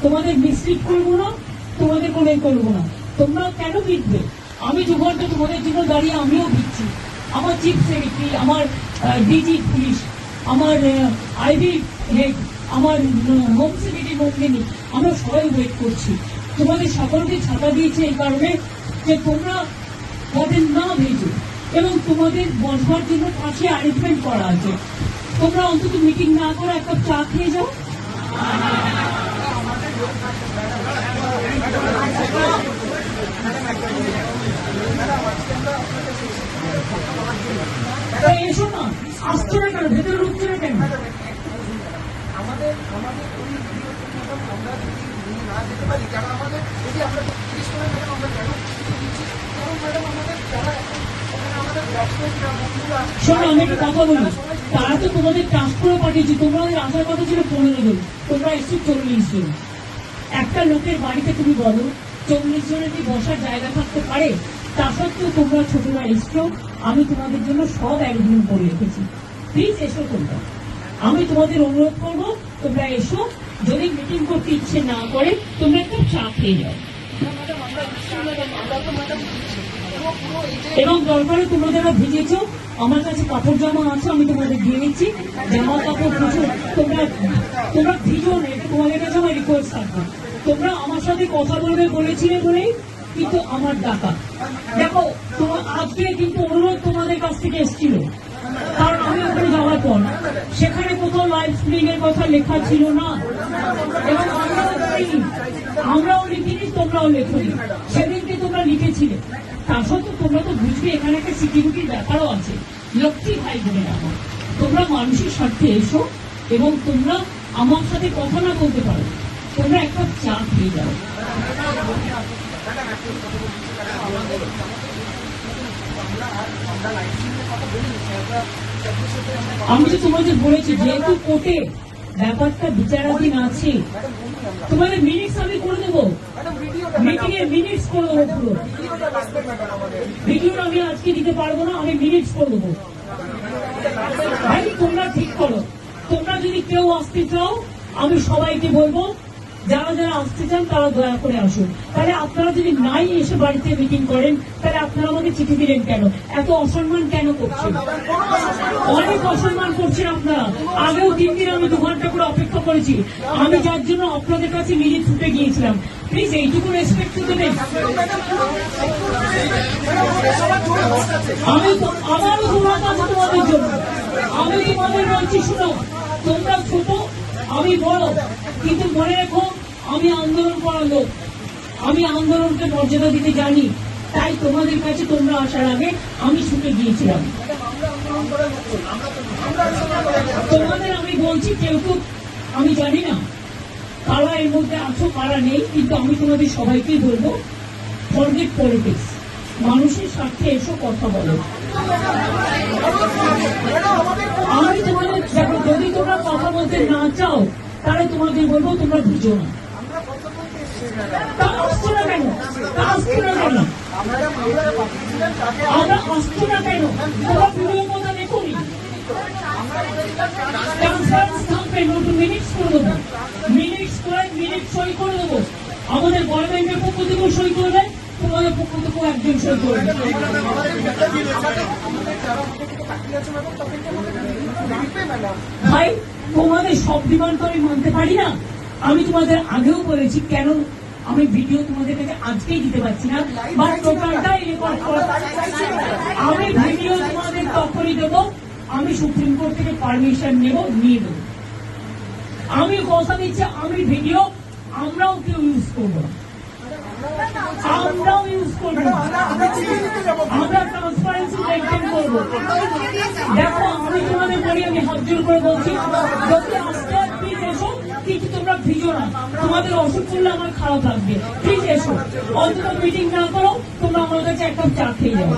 তোমাদের মিসলিড করবো না, তোমাদের কোনো করবো না। তোমরা কেন ভিড়বে? আমি 2 ঘন্টা তোমাদের জন্য দাঁড়িয়ে আমিও ভিড়ছি। আমার চিফ সেক্রেটারি, আমার ডিজি পুলিশ, আমার আইবি হেড, আমার হোম সেক্রেটারি নন্দিনী, আমরা সবাই ওয়েট করছি। তোমাদের সকলকে ছাতা দিয়েছে এই কারণে যে তোমরা যাতে না ভেজো, এবং তোমাদের বসবার জন্য পাশে অ্যারেঞ্জমেন্ট করা আছে। তোমরা অন্তত মিটিং না করে এক কাপ চা খেয়ে যাও। এসো না, আসছো না কেন? ভেতরে ঢুকছো না কেন? শোনো, আমি একটা কথা বলি, তারা তো তোমাদের টাস্ক করে পাঠিয়েছি, তোমাদের আসার কথা ছিল 15 জন, তোমরা এসছো 40 জন। একটা লোকের বাড়িতে তুমি বলো 40 জনের কি বসার জায়গা থাকতে পারে? তা সত্ত্বেও তোমরা ছোটরা এসছো, আমি তোমাদের জন্য সব অ্যারেঞ্জমেন্ট করে রেখেছি। প্লিজ এসো তোমরা, আমি তোমাদের অনুরোধ করবো তোমরা এসো। যদি মিটিং করতে ইচ্ছে না করে তোমরা একটু চা খেয়ে যাও, এবং দরকারে তোমরা যারা ভিজেছো আমার কাছে কাপড় জামা আছে, আমি তোমাদের দিয়ে দিচ্ছি জামা কাপড় প্রচুর। তোমরা ভিজো না, এটা তোমাদের কাছে আমার রিকোয়েস্ট থাকবে। তোমরা আমার সাথে কথা বলবে বলেছিলে বলেই কিন্তু আমার ডাকা। দেখো, তোমার আজকে কিন্তু অনুরোধ তোমাদের কাছ থেকে এসেছিল, কারণ আমি ওখানে যাওয়ার পর সেখানে কোথাও লাইভ স্ট্রিমিং এর কথা লেখা ছিল না, এবং আমরাও লিখিনি, তোমরাও লেখনি। সেদিনকে তোমরা লিখেছিলে, তা সত্ত্বেও তোমরা তো বুঝবে এখানে একটা সিকিউরিটির ব্যাপারও আছে। লক্ষ্মী ভাই বলে রাখো, তোমরা মানুষের স্বার্থে এসো, এবং তোমরা আমার সাথে কথা না বলতে পারো, তোমরা একটা চা খেয়ে যাও। আমি তো তোমাদের বলেছি, যেহেতু কোর্টে ব্যাপারটা বিচারাধীন আছে, তোমাদের মিনিটস আমি করে দেবো, মিটিং এর মিনিটস করে দেবো। পুরো ভিডিও আমি আজকে দিতে পারবো না, আমি মিনিটস করে দেবো। ভাই তোমরা ঠিক করো, তোমরা যদি কেউ আসতে চাও আমি সবাইকে বলবো যারা যারা আসতে চান তারা দয়া করে আসুন। তাহলে আপনারা যদি নাই এসে বাড়িতে মিটিং করেন, তাহলে আপনারা আমাকে চিঠি দিলেন কেন? এত অসম্মান কেন করছেন? অনেক অসম্মান করছেন আপনারা। আগেও 3 দিন আমি 2 ঘন্টা করে অপেক্ষা করেছি, আমি যার জন্য আপনাদের কাছে মিনিট ছুটে গিয়েছিলাম। প্লিজ এইটুকু রেসপেক্ট দেবেন। আমি আবারও ধন্যবাদ আছে তোমাদের জন্য। আমি তোমাদের বলছি, শুনো, তোমরা ছোট, আমি বড়, কিন্তু মনে রেখো আমি আন্দোলন করার লোক, আমি আন্দোলনকে মর্যাদা দিতে জানি। তাই তোমাদের কাছে তোমরা আসার আগে আমি ছুটে গিয়েছিলাম। তোমাদের আমি বলছি, কেউ কেউ আমি জানি না কারা এর মধ্যে আছো কারা নেই, কিন্তু আমি তোমাদের সবাইকেই বলবো, ফরগেট পলিটিক্স, মানুষের স্বার্থে এসো, কথা বলো। আমি তোমাদের দেখো, যদি তোমরা কথা বলতে না চাও তাহলে তোমাদের বলবো তোমরা বুঝো না। আসছো না কেন? আসছো না কেন? আমরা আসছো না কেন? তোমরা ভিডিও কথা দেখোনি। কনফারেন্স থাকবে, মিনিটস করে দেবো, মিনিটস করে মিনিট সই করে দেবো। আমাদের গভর্নমেন্টের পক্ষ থেকেও সই করবে, তোমাদের পক্ষ থেকেও একজন সই করবে। ভাই তোমাদের সব ডিমান্ড তো আমি মানতে পারি না। আমি তোমাদের আগেও বলেছি কেন আমি ভিডিও তোমাদের কাছে আজকেই দিতে পারছি না, বা টোটালটাই রেকর্ড করা। আমি ভিডিও তোমাদের তখনই দেবো আমি সুপ্রিম কোর্ট থেকে পারমিশন নিয়ে দেবো। আমি কথা দিচ্ছি, আমি ভিডিও আমরাও কেউ ইউজ করবো না, আমরাও ইউজ করবো, আমরা ট্রান্সপারেন্সি মেনটেন করবো। দেখো, আমি তোমাদের বলি, আমি হাত জোর করে বলছি, যদি আসতে প্লিজ এসো, কিন্তু তোমরা ভিজো না। তোমাদের অসুখ করলে আমার খারাপ লাগবে, প্লিজ এসো। অন্তত মিটিং না করো, তোমরা আমার কাছে এক কাপ চা খেয়ে যাও।